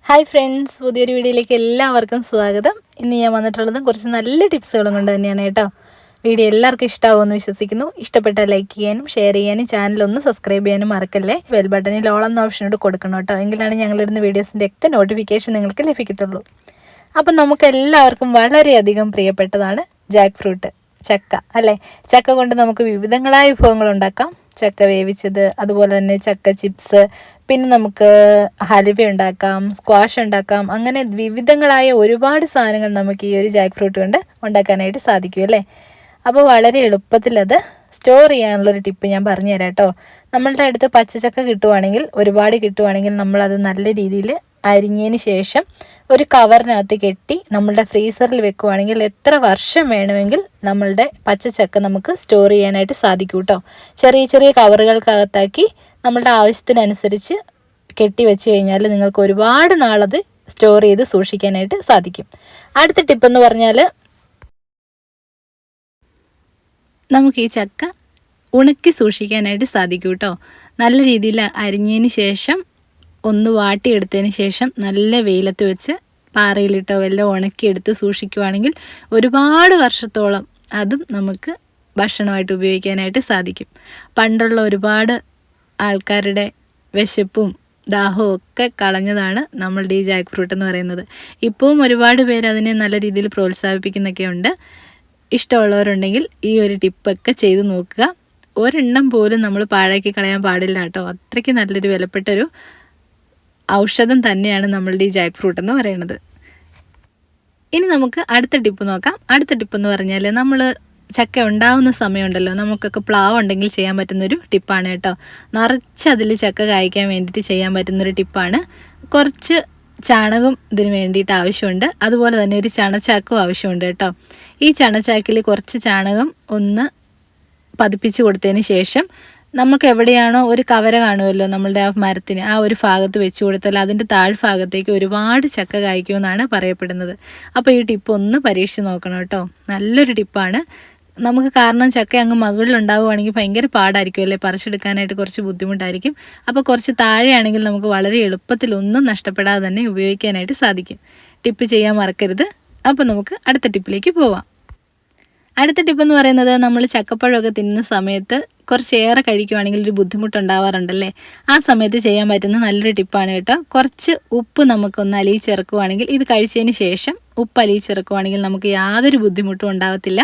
Hi friends, പുതിയൊരു വീഡിയോയിലേക്ക് എല്ലാവർക്കും സ്വാഗതം. ഇന്ന് ഞാൻ വന്നിട്ടുള്ളത് കുറച്ച് നല്ല ടിപ്സുകളും കൊണ്ട് തന്നെയാണ് കേട്ടോ. വീഡിയോ എല്ലാവർക്കും ഇഷ്ടമാവുമെന്ന് വിശ്വസിക്കുന്നു. ഇഷ്ടപ്പെട്ടാൽ ലൈക്ക് ചെയ്യാനും ഷെയർ ചെയ്യാനും ചാനലൊന്ന് സബ്സ്ക്രൈബ് ചെയ്യാനും മറക്കല്ലേ. ബെൽ ബട്ടണിൽ ഓൾ എന്ന ഓപ്ഷനോട് കൊടുക്കണം കേട്ടോ. എങ്കിലാണ് ഞങ്ങളിടുന്ന വീഡിയോസിൻ്റെ ഒക്കെ നോട്ടിഫിക്കേഷൻ നിങ്ങൾക്ക് ലഭിക്കത്തുള്ളൂ. അപ്പം നമുക്ക് എല്ലാവർക്കും വളരെയധികം പ്രിയപ്പെട്ടതാണ് ജാക്ക് ഫ്രൂട്ട്, ചക്ക അല്ലേ. ചക്ക കൊണ്ട് നമുക്ക് വിവിധങ്ങളായ വിഭവങ്ങൾ ഉണ്ടാക്കാം. ചക്ക വേവിച്ചത്, അതുപോലെ തന്നെ ചക്ക ചിപ്സ്, പിന്നെ നമുക്ക് ഹലുവ ഉണ്ടാക്കാം, സ്ക്വാഷ് ഉണ്ടാക്കാം. അങ്ങനെ വിവിധങ്ങളായ ഒരുപാട് സാധനങ്ങൾ നമുക്ക് ഈ ഒരു ജാക്ക് ഫ്രൂട്ട് കൊണ്ട് ഉണ്ടാക്കാനായിട്ട് സാധിക്കും അല്ലേ. അപ്പോൾ വളരെ എളുപ്പത്തിൽ അത് സ്റ്റോർ ചെയ്യാനുള്ളൊരു ടിപ്പ് ഞാൻ പറഞ്ഞു തരാം കേട്ടോ. നമ്മളുടെ അടുത്ത് പച്ചച്ചക്ക കിട്ടുവാണെങ്കിൽ, ഒരുപാട് കിട്ടുവാണെങ്കിൽ, നമ്മളത് നല്ല രീതിയിൽ അരിഞ്ഞതിന് ശേഷം ഒരു കവറിനകത്ത് കെട്ടി നമ്മളുടെ ഫ്രീസറിൽ വെക്കുവാണെങ്കിൽ എത്ര വർഷം വേണമെങ്കിൽ നമ്മളുടെ പച്ചച്ചക്ക നമുക്ക് സ്റ്റോർ ചെയ്യാനായിട്ട് സാധിക്കും കേട്ടോ. ചെറിയ ചെറിയ കവറുകൾക്കകത്താക്കി നമ്മളുടെ ആവശ്യത്തിനനുസരിച്ച് കെട്ടി വെച്ച് കഴിഞ്ഞാൽ നിങ്ങൾക്ക് ഒരുപാട് നാളത് സ്റ്റോർ ചെയ്ത് സൂക്ഷിക്കാനായിട്ട് സാധിക്കും. അടുത്ത ടിപ്പെന്ന് പറഞ്ഞാൽ, നമുക്ക് ഈ ചക്ക ഉണക്കി സൂക്ഷിക്കാനായിട്ട് സാധിക്കും കേട്ടോ. നല്ല രീതിയിൽ അരിഞ്ഞതിന് ശേഷം ഒന്ന് വാട്ടിയെടുത്തതിന് ശേഷം നല്ല വെയിലത്ത് വെച്ച് പാറയിലിട്ടോ വല്ലതും ഉണക്കിയെടുത്ത് സൂക്ഷിക്കുവാണെങ്കിൽ ഒരുപാട് വർഷത്തോളം അതും നമുക്ക് ഭക്ഷണമായിട്ട് ഉപയോഗിക്കാനായിട്ട് സാധിക്കും. പണ്ടുള്ള ഒരുപാട് ആൾക്കാരുടെ വിശപ്പും ദാഹവും ഒക്കെ കളഞ്ഞതാണ് നമ്മളുടെ ഈ ജാക്ക് ഫ്രൂട്ട് എന്ന് പറയുന്നത്. ഇപ്പോഴും ഒരുപാട് പേര് അതിനെ നല്ല രീതിയിൽ പ്രോത്സാഹിപ്പിക്കുന്നൊക്കെ ഉണ്ട്. ഇഷ്ടമുള്ളവരുണ്ടെങ്കിൽ ഈ ഒരു ടിപ്പൊക്കെ ചെയ്ത് നോക്കുക. ഒരെണ്ണം പോലും നമ്മൾ പാഴാക്കി കളയാൻ പാടില്ല കേട്ടോ. അത്രയ്ക്ക് നല്ലൊരു വിലപ്പെട്ടൊരു ഔഷധം തന്നെയാണ് നമ്മളുടെ ഈ ജാക്ക് ഫ്രൂട്ട് എന്ന് പറയുന്നത്. ഇനി നമുക്ക് അടുത്ത ടിപ്പ് നോക്കാം. അടുത്ത ടിപ്പ് എന്ന് പറഞ്ഞാൽ, നമ്മൾ ചക്ക ഉണ്ടാവുന്ന സമയമുണ്ടല്ലോ, നമുക്കൊക്കെ പ്ലാവ് ഉണ്ടെങ്കിൽ ചെയ്യാൻ പറ്റുന്നൊരു ടിപ്പാണ് കേട്ടോ. നിറച്ചതിൽ ചക്ക കായ്ക്കാൻ വേണ്ടിയിട്ട് ചെയ്യാൻ പറ്റുന്നൊരു ടിപ്പാണ്. കുറച്ച് ചാണകം ഇതിന് വേണ്ടിയിട്ട് ആവശ്യമുണ്ട്. അതുപോലെ തന്നെ ഒരു ചണച്ചാക്കും ആവശ്യമുണ്ട് കേട്ടോ. ഈ ചണച്ചാക്കിൽ കുറച്ച് ചാണകം ഒന്ന് പതിപ്പിച്ച് കൊടുത്തതിന് ശേഷം നമുക്ക് എവിടെയാണോ ഒരു കവര കാണുമല്ലോ നമ്മളുടെ ആ മരത്തിന്, ആ ഒരു ഭാഗത്ത് വെച്ച് കൊടുത്താൽ അതിൻ്റെ താഴ്ഭാഗത്തേക്ക് ഒരുപാട് ചക്ക കായ്ക്കുമെന്നാണ് പറയപ്പെടുന്നത്. അപ്പോൾ ഈ ടിപ്പ് ഒന്ന് പരീക്ഷിച്ച് നോക്കണം കേട്ടോ. നല്ലൊരു ടിപ്പാണ് നമുക്ക്. കാരണം ചക്ക അങ്ങ് മുകളിലുണ്ടാവുകയാണെങ്കിൽ ഭയങ്കര പാടായിരിക്കും അല്ലേ, പറിച്ചെടുക്കാനായിട്ട് കുറച്ച് ബുദ്ധിമുട്ടായിരിക്കും. അപ്പോൾ കുറച്ച് താഴെയാണെങ്കിൽ നമുക്ക് വളരെ എളുപ്പത്തിൽ ഒന്നും നഷ്ടപ്പെടാതെ തന്നെ ഉപയോഗിക്കാനായിട്ട് സാധിക്കും. ടിപ്പ് ചെയ്യാൻ മറക്കരുത്. അപ്പോൾ നമുക്ക് അടുത്ത ടിപ്പിലേക്ക് പോവാം. അടുത്ത ടിപ്പെന്ന് പറയുന്നത്, നമ്മൾ ചക്കപ്പഴമൊക്കെ തിന്നുന്ന സമയത്ത് കുറച്ചേറെ കഴിക്കുവാണെങ്കിൽ ഒരു ബുദ്ധിമുട്ടുണ്ടാവാറുണ്ടല്ലേ. ആ സമയത്ത് ചെയ്യാൻ പറ്റുന്ന നല്ലൊരു ടിപ്പാണ് കേട്ടോ. കുറച്ച് ഉപ്പ് നമുക്കൊന്ന് അലിയിച്ചിറക്കുവാണെങ്കിൽ, ഇത് കഴിച്ചതിന് ശേഷം ഉപ്പ് അലിയിച്ചിറക്കുവാണെങ്കിൽ നമുക്ക് യാതൊരു ബുദ്ധിമുട്ടും ഉണ്ടാവത്തില്ല.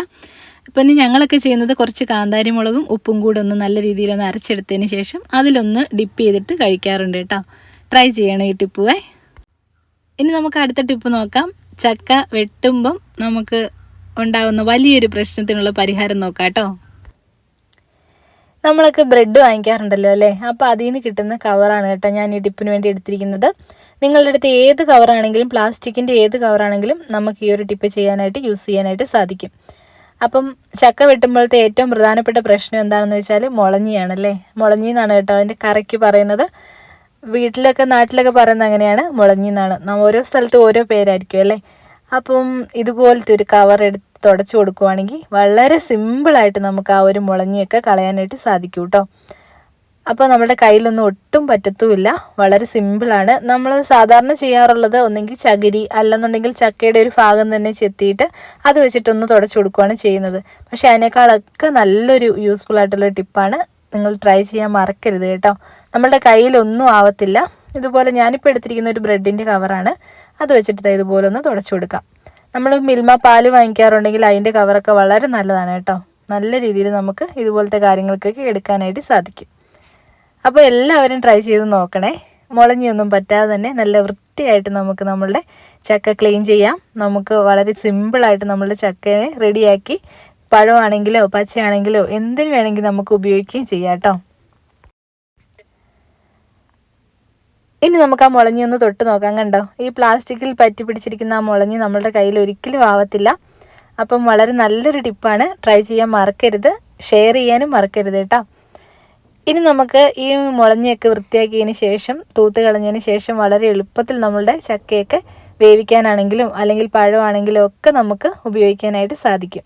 ഇപ്പം ഞങ്ങളൊക്കെ ചെയ്യുന്നത് കുറച്ച് കാന്താരി മുളകും ഉപ്പും കൂടെ ഒന്ന് നല്ല രീതിയിലൊന്ന് അരച്ചെടുത്തതിന് ശേഷം അതിലൊന്ന് ഡിപ്പ് ചെയ്തിട്ട് കഴിക്കാറുണ്ട് കേട്ടോ. ട്രൈ ചെയ്യണം ഈ ടിപ്പുവേ. ഇനി നമുക്ക് അടുത്ത ടിപ്പ് നോക്കാം. ചക്ക വെട്ടുമ്പം നമുക്ക് ഉണ്ടാകുന്ന വലിയൊരു പ്രശ്നത്തിനുള്ള പരിഹാരം നോക്കാം കേട്ടോ. നമ്മളൊക്കെ ബ്രെഡ് വാങ്ങിക്കാറുണ്ടല്ലോ അല്ലേ. അപ്പോൾ അതിൽ നിന്ന് കിട്ടുന്ന കവറാണ് കേട്ടോ ഞാൻ ഈ ടിപ്പിന് വേണ്ടി എടുത്തിരിക്കുന്നത്. നിങ്ങളുടെ അടുത്ത് ഏത് കവറാണെങ്കിലും, പ്ലാസ്റ്റിക്കിൻ്റെ ഏത് കവറാണെങ്കിലും നമുക്ക് ഈ ഒരു ടിപ്പ് ചെയ്യാനായിട്ട് യൂസ് ചെയ്യാനായിട്ട് സാധിക്കും. അപ്പം ചക്ക വെട്ടുമ്പോഴത്തെ ഏറ്റവും പ്രധാനപ്പെട്ട പ്രശ്നം എന്താണെന്ന് വെച്ചാൽ മുളഞ്ഞിയാണല്ലേ. മുളഞ്ഞി എന്നാണ് കേട്ടോ അതിൻ്റെ കറക്റ്റ് പറയുന്നത്. വീട്ടിലൊക്കെ നാട്ടിലൊക്കെ പറയുന്നത് അങ്ങനെയാണ്, മുളഞ്ഞി എന്നാണ്. ഓരോ സ്ഥലത്തും ഓരോ പേരായിരിക്കും അല്ലേ. അപ്പം ഇതുപോലത്തെ ഒരു കവർ എടുത്ത് തുടച്ചു കൊടുക്കുവാണെങ്കിൽ വളരെ സിമ്പിളായിട്ട് നമുക്ക് ആ ഒരു മുളഞ്ഞിയൊക്കെ കളയാനായിട്ട് സാധിക്കും കേട്ടോ. അപ്പോൾ നമ്മുടെ കയ്യിലൊന്നും ഒട്ടും പറ്റത്തുമില്ല. വളരെ സിമ്പിളാണ്. നമ്മൾ സാധാരണ ചെയ്യാറുള്ളത് ഒന്നെങ്കിൽ ചകിരി, അല്ലെന്നുണ്ടെങ്കിൽ ചക്കയുടെ ഒരു ഭാഗം തന്നെ ചെത്തിയിട്ട് അത് വെച്ചിട്ടൊന്ന് തുടച്ചു കൊടുക്കുകയാണ് ചെയ്യുന്നത്. പക്ഷേ അതിനേക്കാളൊക്കെ നല്ലൊരു യൂസ്ഫുൾ ആയിട്ടുള്ള ടിപ്പാണ്. നിങ്ങൾ ട്രൈ ചെയ്യാൻ മറക്കരുത് കേട്ടോ. നമ്മളുടെ കയ്യിലൊന്നും ആവത്തില്ല. ഇതുപോലെ ഞാനിപ്പോൾ എടുത്തിരിക്കുന്ന ഒരു ബ്രെഡിൻ്റെ കവറാണ്. അത് വെച്ചിട്ട് ഇതുപോലെ ഒന്ന് തുടച്ചു കൊടുക്കാം. നമ്മൾ മിൽമ പാല് വാങ്ങിക്കാറുണ്ടെങ്കിൽ അതിൻ്റെ കവറൊക്കെ വളരെ നല്ലതാണ് കേട്ടോ. നല്ല രീതിയിൽ നമുക്ക് ഇതുപോലത്തെ കാര്യങ്ങൾക്കൊക്കെ എടുക്കാനായിട്ട് സാധിക്കും. അപ്പോൾ എല്ലാവരും ട്രൈ ചെയ്ത് നോക്കണേ. മുളഞ്ഞൊന്നും പറ്റാതെ തന്നെ നല്ല വൃത്തിയായിട്ട് നമുക്ക് നമ്മളുടെ ചക്ക ക്ലീൻ ചെയ്യാം. നമുക്ക് വളരെ സിമ്പിളായിട്ട് നമ്മളുടെ ചക്കയെ റെഡിയാക്കി പഴമാണെങ്കിലോ പച്ചയാണെങ്കിലോ എന്തിനു വേണമെങ്കിലും നമുക്ക് ഉപയോഗിക്കുകയും ചെയ്യാം കേട്ടോ. ഇനി നമുക്ക് ആ മുളഞ്ഞി ഒന്ന് തൊട്ട് നോക്കാം. കണ്ടോ, ഈ പ്ലാസ്റ്റിക്കിൽ പറ്റി പിടിച്ചിരിക്കുന്ന ആ മുളഞ്ഞി നമ്മളുടെ കയ്യിൽ ഒരിക്കലും ആവത്തില്ല. അപ്പം വളരെ നല്ലൊരു ടിപ്പാണ്. ട്രൈ ചെയ്യാൻ മറക്കരുത്, ഷെയർ ചെയ്യാനും മറക്കരുത് കേട്ടോ. ഇനി നമുക്ക് ഈ മുളഞ്ഞിയൊക്കെ വൃത്തിയാക്കിയതിന് ശേഷം, തൂത്ത് കളഞ്ഞതിന് ശേഷം വളരെ എളുപ്പത്തിൽ നമ്മളുടെ ചക്കയൊക്കെ വേവിക്കാനാണെങ്കിലും അല്ലെങ്കിൽ പഴമാണെങ്കിലും ഒക്കെ നമുക്ക് ഉപയോഗിക്കാനായിട്ട് സാധിക്കും.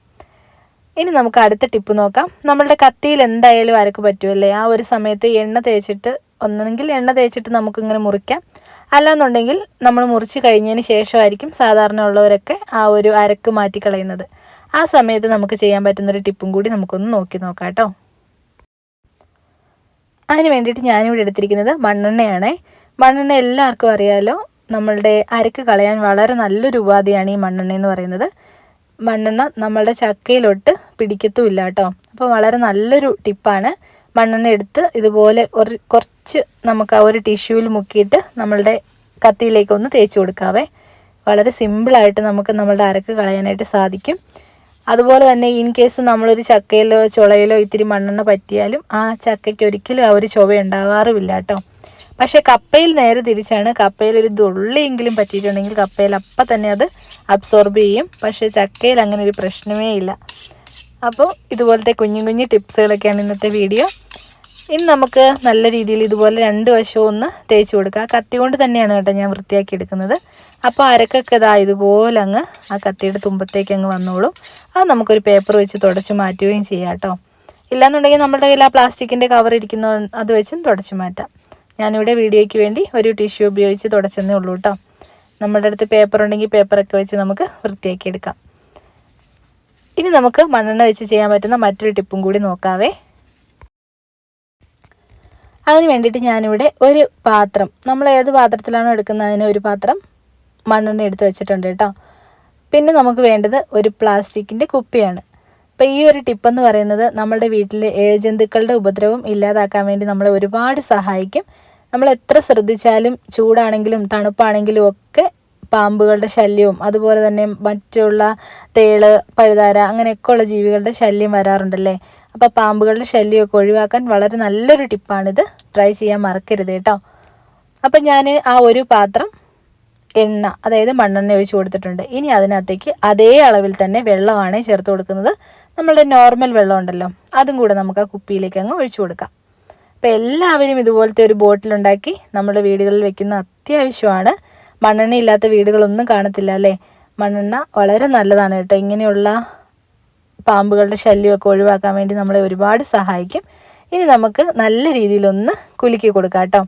ഇനി നമുക്ക് അടുത്ത ടിപ്പ് നോക്കാം. നമ്മളുടെ കത്തിയിൽ എന്തായാലും അരക്ക് പറ്റുമല്ലേ. ആ ഒരു സമയത്ത് എണ്ണ തേച്ചിട്ട്, ഒന്നെങ്കിൽ എണ്ണ തേച്ചിട്ട് നമുക്കിങ്ങനെ മുറിക്കാം, അല്ലാന്നുണ്ടെങ്കിൽ നമ്മൾ മുറിച്ച് കഴിഞ്ഞതിന് ശേഷമായിരിക്കും സാധാരണ ഉള്ളവരൊക്കെ ആ ഒരു അരക്ക് മാറ്റിക്കളയുന്നത്. ആ സമയത്ത് നമുക്ക് ചെയ്യാൻ പറ്റുന്നൊരു ടിപ്പും കൂടി നമുക്കൊന്ന് നോക്കി നോക്കാം കേട്ടോ. അതിന് വേണ്ടിയിട്ട് ഞാനിവിടെ എടുത്തിരിക്കുന്നത് മണ്ണെണ്ണയാണ്. മണ്ണെണ്ണ എല്ലാവർക്കും അറിയാമല്ലോ, നമ്മളുടെ അരക്ക് കളയാൻ വളരെ നല്ലൊരു ഉപാധിയാണ് ഈ മണ്ണെണ്ണ എന്ന് പറയുന്നത്. മണ്ണെണ്ണ നമ്മളുടെ ചക്കയിലൊട്ട് പിടിക്കത്തുമില്ല കേട്ടോ. അപ്പോൾ വളരെ നല്ലൊരു ടിപ്പാണ്. മണ്ണെണ്ണ എടുത്ത് ഇതുപോലെ കുറച്ച് നമുക്ക് ആ ഒരു ടിഷ്യൂവിൽ മുക്കിയിട്ട് നമ്മളുടെ കത്തിയിലേക്കൊന്ന് തേച്ച് കൊടുക്കാവേ. വളരെ സിമ്പിളായിട്ട് നമുക്ക് നമ്മളുടെ അരക്ക് കളയാനായിട്ട് സാധിക്കും. അതുപോലെ തന്നെ ഇൻ കേസ് നമ്മളൊരു ചക്കയിലോ ചുളയിലോ ഇത്തിരി മണ്ണെണ്ണ പറ്റിയാലും ആ ചക്കയ്ക്ക് ഒരിക്കലും ആ ഒരു ചുവ ഉണ്ടാവാറുമില്ല കേട്ടോ. പക്ഷേ കപ്പയിൽ നേരെ തിരിച്ചാണ്. കപ്പയിൽ ഒരു തുള്ളിയെങ്കിലും പറ്റിയിട്ടുണ്ടെങ്കിൽ കപ്പയിൽ അപ്പം തന്നെ അത് അബ്സോർബ് ചെയ്യും. പക്ഷേ ചക്കയിൽ അങ്ങനെ ഒരു പ്രശ്നമേ ഇല്ല. അപ്പോൾ ഇതുപോലത്തെ കുഞ്ഞു കുഞ്ഞു ടിപ്സുകളൊക്കെയാണ് ഇന്നത്തെ വീഡിയോ. ഇനി നമുക്ക് നല്ല രീതിയിൽ ഇതുപോലെ രണ്ട് വശവും ഒന്ന് തേച്ച് കൊടുക്കുക. കത്തി കൊണ്ട് തന്നെയാണ് കേട്ടോ ഞാൻ വൃത്തിയാക്കി എടുക്കുന്നത്. അപ്പോൾ അരക്കൊക്കെ ഇതുപോലെ അങ്ങ് ആ കത്തിയുടെ തുമ്പത്തേക്ക് അങ്ങ് വന്നോളും. അത് നമുക്കൊരു പേപ്പർ വെച്ച് തുടച്ച് മാറ്റുകയും ചെയ്യാം കേട്ടോ. ഇല്ലാന്നുണ്ടെങ്കിൽ നമ്മുടെ കയ്യിൽ ആ പ്ലാസ്റ്റിക്കിൻ്റെ കവർ ഇരിക്കുന്ന അത് വെച്ചും തുടച്ച് മാറ്റാം. ഞാനിവിടെ വീഡിയോയ്ക്ക് വേണ്ടി ഒരു ടിഷ്യൂ ഉപയോഗിച്ച് തുടച്ചെന്നേ ഉള്ളൂ കേട്ടോ. നമ്മുടെ അടുത്ത് പേപ്പർ ഉണ്ടെങ്കിൽ പേപ്പറൊക്കെ വെച്ച് നമുക്ക് വൃത്തിയാക്കി എടുക്കാം. ഇനി നമുക്ക് മണ്ണെണ്ണ വെച്ച് ചെയ്യാൻ പറ്റുന്ന മറ്റൊരു ടിപ്പും കൂടി നോക്കാവേ. അതിന് വേണ്ടിയിട്ട് ഞാനിവിടെ ഒരു പാത്രം, നമ്മൾ ഏത് പാത്രത്തിലാണോ എടുക്കുന്നത് അതിന് ഒരു പാത്രം മണ്ണെണ്ണ എടുത്ത് വെച്ചിട്ടുണ്ട് കേട്ടോ. പിന്നെ നമുക്ക് വേണ്ടത് ഒരു പ്ലാസ്റ്റിക്കിൻ്റെ കുപ്പിയാണ്. അപ്പോൾ ഈ ഒരു ടിപ്പെന്ന് പറയുന്നത് നമ്മുടെ വീട്ടിലെ ഇഴജന്തുക്കളുടെ ഉപദ്രവം ഇല്ലാതാക്കാൻ വേണ്ടി നമ്മളെ ഒരുപാട് സഹായിക്കും. നമ്മൾ എത്ര ശ്രദ്ധിച്ചാലും ചൂടാണെങ്കിലും തണുപ്പാണെങ്കിലും ഒക്കെ പാമ്പുകളുടെ ശല്യവും അതുപോലെ തന്നെ മറ്റുള്ള തേള്, പഴുതാര അങ്ങനെയൊക്കെയുള്ള ജീവികളുടെ ശല്യം വരാറുണ്ടല്ലേ. അപ്പോൾ പാമ്പുകളുടെ ശല്യമൊക്കെ ഒഴിവാക്കാൻ വളരെ നല്ലൊരു ടിപ്പാണിത്. ട്രൈ ചെയ്യാൻ മറക്കരുത് കേട്ടോ. അപ്പം ഞാൻ ആ ഒരു പാത്രം എണ്ണ, അതായത് മണ്ണെണ്ണ ഒഴിച്ച് കൊടുത്തിട്ടുണ്ട്. ഇനി അതിനകത്തേക്ക് അതേ അളവിൽ തന്നെ വെള്ളമാണ് ചേർത്ത് കൊടുക്കുന്നത്. നമ്മളുടെ നോർമൽ വെള്ളം ഉണ്ടല്ലോ, അതും കൂടെ നമുക്ക് ആ കുപ്പിയിലേക്ക് അങ്ങ് ഒഴിച്ചു കൊടുക്കാം. അപ്പോൾ എല്ലാവരും ഇതുപോലത്തെ ഒരു ബോട്ടിലുണ്ടാക്കി നമ്മുടെ വീടുകളിൽ വെക്കുന്ന അത്യാവശ്യമാണ്. മണ്ണെണ്ണ ഇല്ലാത്ത വീടുകളൊന്നും കാണത്തില്ല അല്ലേ. മണ്ണെണ്ണ വളരെ നല്ലതാണ് കേട്ടോ. ഇങ്ങനെയുള്ള പാമ്പുകളുടെ ശല്യമൊക്കെ ഒഴിവാക്കാൻ വേണ്ടി നമ്മളെ ഒരുപാട് സഹായിക്കും. ഇനി നമുക്ക് നല്ല രീതിയിലൊന്ന് കുലുക്കി കൊടുക്കാം കേട്ടോ.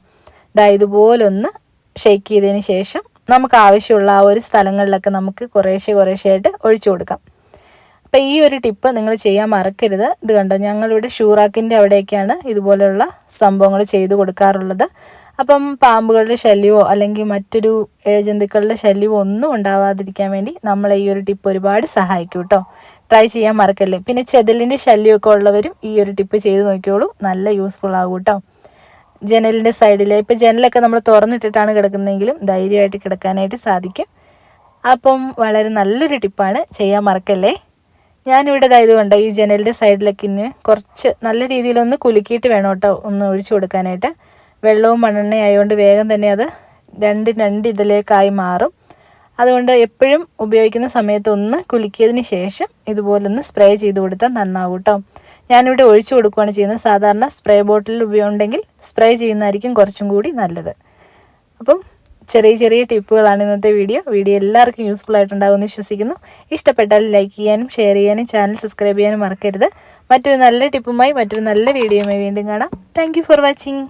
ഇതുപോലൊന്ന് ഷെയ്ക്ക് ചെയ്തതിന് ശേഷം നമുക്ക് ആവശ്യമുള്ള ആ ഒരു സ്ഥലങ്ങളിലൊക്കെ നമുക്ക് കുറേശ്ശെയായിട്ട് ഒഴിച്ചു കൊടുക്കാം. അപ്പോൾ ഈ ഒരു ടിപ്പ് നിങ്ങൾ ചെയ്യാൻ മറക്കരുത്. ഇത് കണ്ടോ, ഞങ്ങളിവിടെ ഷൂറാക്കിൻ്റെ അവിടെയൊക്കെയാണ് ഇതുപോലെയുള്ള സംഭവങ്ങൾ ചെയ്തു കൊടുക്കാറുള്ളത്. അപ്പം പാമ്പുകളുടെ ശല്യമോ അല്ലെങ്കിൽ മറ്റൊരു ഇഴജന്തുക്കളുടെ ശല്യമോ ഒന്നും ഉണ്ടാവാതിരിക്കാൻ വേണ്ടി നമ്മളെ ഈ ഒരു ടിപ്പ് ഒരുപാട് സഹായിക്കും കേട്ടോ. ട്രൈ ചെയ്യാൻ മറക്കല്ലേ. പിന്നെ ചെതലിൻ്റെ ശല്യമൊക്കെ ഉള്ളവരും ഈ ഒരു ടിപ്പ് ചെയ്ത് നോക്കിയോളൂ, നല്ല യൂസ്ഫുൾ ആകും കേട്ടോ. ജനലിൻ്റെ സൈഡിൽ, ഇപ്പോൾ ജനലൊക്കെ നമ്മൾ തുറന്നിട്ടിട്ടാണ് കിടക്കുന്നതെങ്കിലും ധൈര്യമായിട്ട് കിടക്കാനായിട്ട് സാധിക്കും. അപ്പം വളരെ നല്ലൊരു ടിപ്പാണ്, ചെയ്യാൻ മറക്കല്ലേ. ഞാനിവിടെ ഇത് കണ്ടോ, ഈ ജനലിൻ്റെ സൈഡിലൊക്കെ ഇന്ന് കുറച്ച് നല്ല രീതിയിലൊന്ന് കുലുക്കിയിട്ട് വേണം കേട്ടോ ഒന്ന് ഒഴിച്ചു കൊടുക്കാനായിട്ട്. വെള്ളവും മണ്ണെണ്ണയായതുകൊണ്ട് വേഗം തന്നെ അത് രണ്ട് ഇതിലേക്കായി മാറും. അതുകൊണ്ട് എപ്പോഴും ഉപയോഗിക്കുന്ന സമയത്ത് ഒന്ന് കുലുക്കിയതിന് ശേഷം ഇതുപോലൊന്ന് സ്പ്രേ ചെയ്ത് കൊടുത്താൽ നന്നാവും കേട്ടോ. ഞാനിവിടെ ഒഴിച്ചു കൊടുക്കുകയാണ് ചെയ്യുന്നത്. സാധാരണ സ്പ്രേ ബോട്ടിൽ ഉപയോഗമുണ്ടെങ്കിൽ സ്പ്രേ ചെയ്യുന്നതായിരിക്കും കുറച്ചും കൂടി നല്ലത്. അപ്പം ചെറിയ ടിപ്പുകളാണ് ഇന്നത്തെ വീഡിയോ എല്ലാവർക്കും യൂസ്ഫുൾ ആയിട്ടുണ്ടാകുമെന്ന് വിശ്വസിക്കുന്നു. ഇഷ്ടപ്പെട്ടാൽ ലൈക്ക് ചെയ്യാനും ഷെയർ ചെയ്യാനും ചാനൽ സബ്സ്ക്രൈബ് ചെയ്യാനും മറക്കരുത്. മറ്റൊരു നല്ല ടിപ്പുമായി മറ്റൊരു നല്ല വീഡിയോയുമായി വീണ്ടും കാണാം. Thank you for watching.